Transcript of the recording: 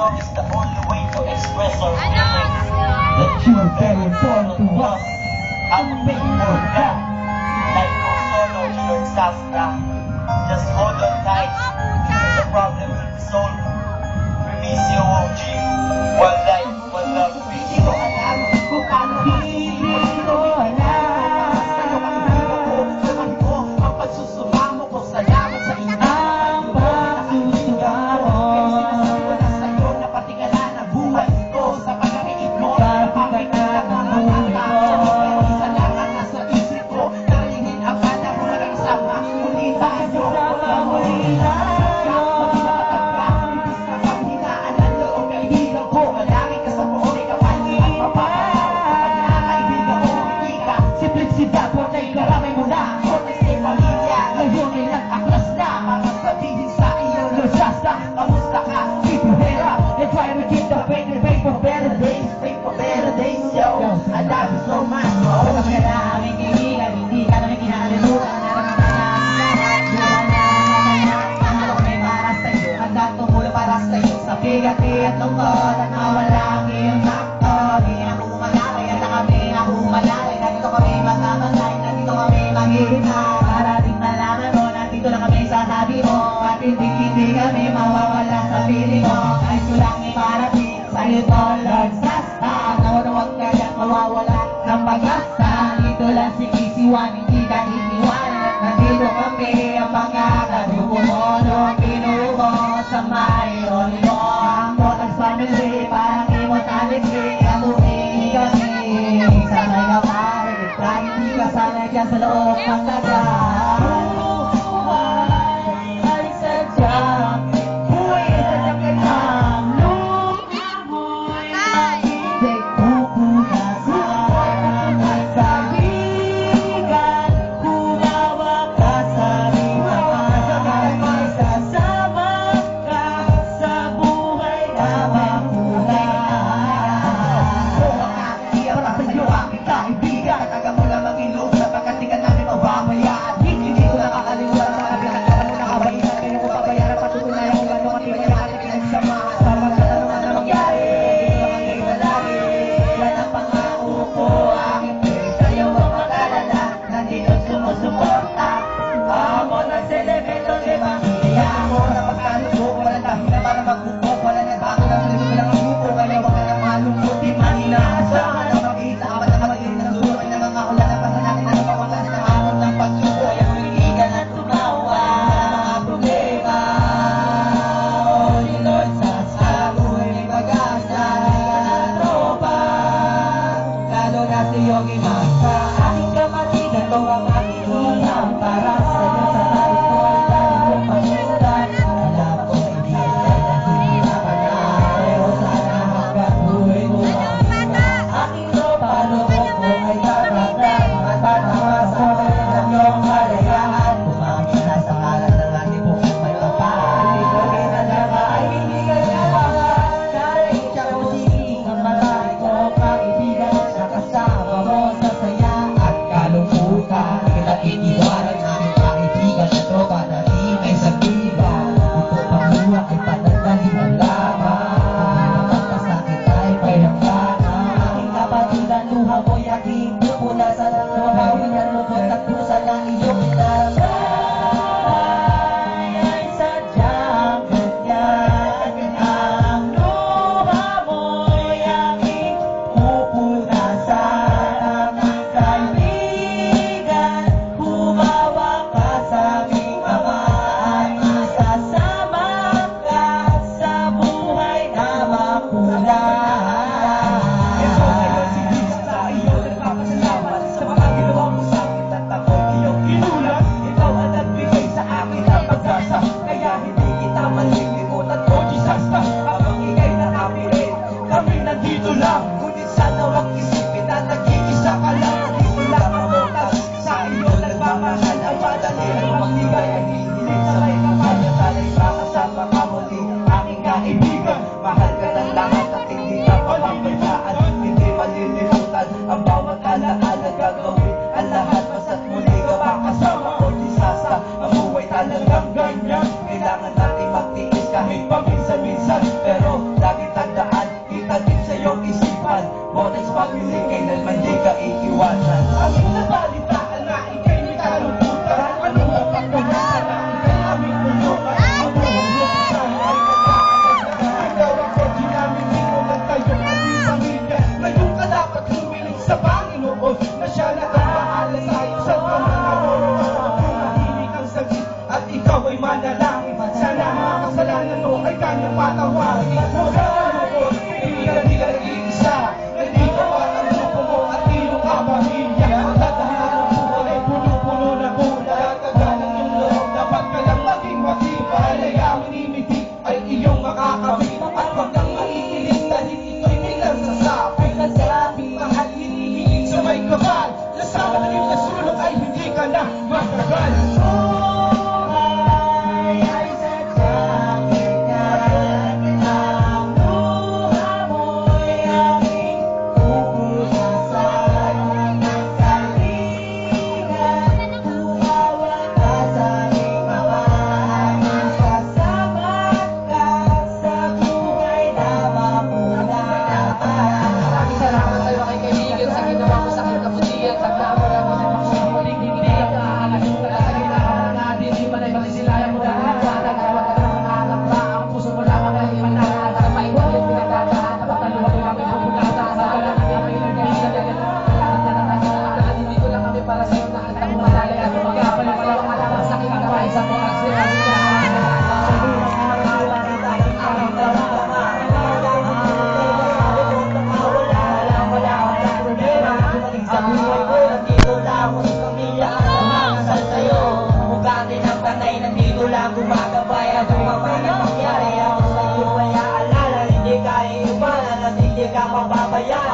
song is the only way to express our feelings. That you are very important to us. I'm thankful that, like no solo Lord Sastra, just hold on tight, and the problem will be solved. Release your OG, one life, one love, peace. Hindi ko alam kung paano hindi ko alam. Sa'yo ang hilo ko, saman ko, ang pagsusumamo ko, salamat sa inyo. Ang pagsusumamo. Sinasabi ko na sa'yo na patingala na buhay ko sa pag-iit mo. Napakita ng buhay ko. Isa lang ang nasa isip ko, nalingin ang panahon ng isama. Muli tayo, muli tayo. Bigat-bigat lungkot at mawalang iyong sakto. Di na po malalay at kami na po malalay. Nandito kami magkabantay, nandito kami maghihintay. Para din malaman mo, nandito lang kami sa tabi mo. At hindi kami mawawala sa piling mo. Kahit ko lang iparating sa'yo to, Lord Sasta. Nawa huwag ka dyan mawawala ng pag-asa. Dito lang si Kisiwan, hindi ka iniwanan. Nandito kami ang mga kadukumono. Pinuho sa mayroon mo. Family, parang immortality. Ang umihi kami sanay ka pare. Kahit di ka sanay dyan sa loob ng daga. Buhay ay sadyang buhay ay sadyang kanyang lumamoy. Hindi pupunasan at saligan. Kumawa ka sa ringaman. Isasama ka sa buhay na Yogi Maka, aking kapatid, ito ang aking unang para sa'yo sa tayo ko ay dahil kong pasutan. Alam ko hindi ka nahihirapan na, pero sana hanggang buhay mo makita. Aking tropa, loob ko ay karagdag, at panamasabay ng iyong halayahan. Bumangin na sa kalat ng ating bukong may kapal. Hindi ko ginalaga ay hindi ka nalaman. Dahil siya ko siging ang matay ko, kaibigan na kasama mo sa saya at kalungkutan. Kinakitiwaran namin kaibigan na tropa na di may sabigan. Ito pang luwa ay panandali ang laman. Pagkasakit ay payampana. Aking kapatidan, luha mo yakin. Pupunasan ang mabawin ng lungkot at pusa na iyong inalay. Ay sadyang ganyan ang luha mo yakin. Pupunasan ang kaibigan. Humawa ka sa aming ama. Isasama ka sa buhay na makulay. Ito ngayon si Jesus sa iyo nagpapasalamat sa mga ginawa mo sa akin at ako'y iyong inulat. Ikaw ang nagbigay sa akin ng pag-asa, kaya hindi kita malilimutan o Jesus ka. Habang ika'y nakapilit, kami nandito lang. Ngunit sana huwag isipin na nag-iisa ka lang. Nandito lang ako tas sa iyo nagmamahal. Ang madali ay magbigay ay hihilig sa may kapanya. Sana'y makasama ka muli, aking kaibigan. Mahal ka ng lahat at hindi ka pamamayaan. Hindi malilimutan ang bawat alaala gagawin. Ang lahat basta't muli ka makasama o disasa. Ang buhay talagang ganyan. Kailangan natin magtiis kahit paminsan-minsan. Pero lagi ay kanyang patawarin. Huwag ka malungkot, hindi ka nag-iisa. Nandito ang grupo mo at iyong kapamilya. Ang tatahan ng buhay ay puno-puno na bulan. Kagalang yung loob, dapat ka lang maging matibay. Layawin imiti ay iyong makakabit. At huwag kang maikilig dahil ito'y bilang sasabi. Nasabing mahal, hinihiling sa may kapal. Nasama na yung nasulok ay hindi ka na matagal. Buhay ay sadyang ganyan. Ang luha mo'y aming pupunasan. Ng kalingan, tumawa ka sa aming mga hangin. Kasama't ka sa buhay na mapunasan. Maraming salamat sa'yo kay kaibigan sa ginawa mo sa aking kabutihan. Pagkama na mo sa mga muling-muling at nakakalasin ka sa ginawa natin. Di ba na ibang silayan mo dahil nagwatag at wag ka na nanganap ba? Ang puso mo lamang ay imanangat sa maingat yung pinagdadaan. Dapat naluwag ko lang yung pagkata sa galang ang aming nagbisan. Hindi ko lang kami para sa'yo na ang taong malalay at magkapalong walang alam sa aking kamay sa mga sila. Sa buhay ko, nandito lang ako sa pamilya. Umakasal sa'yo, bugati ng panay. Nandito lang gumagabay. Ano ang mga nangyari ako sa'yo ay aalala. Hindi ka iiwanan at hindi ka mababayan.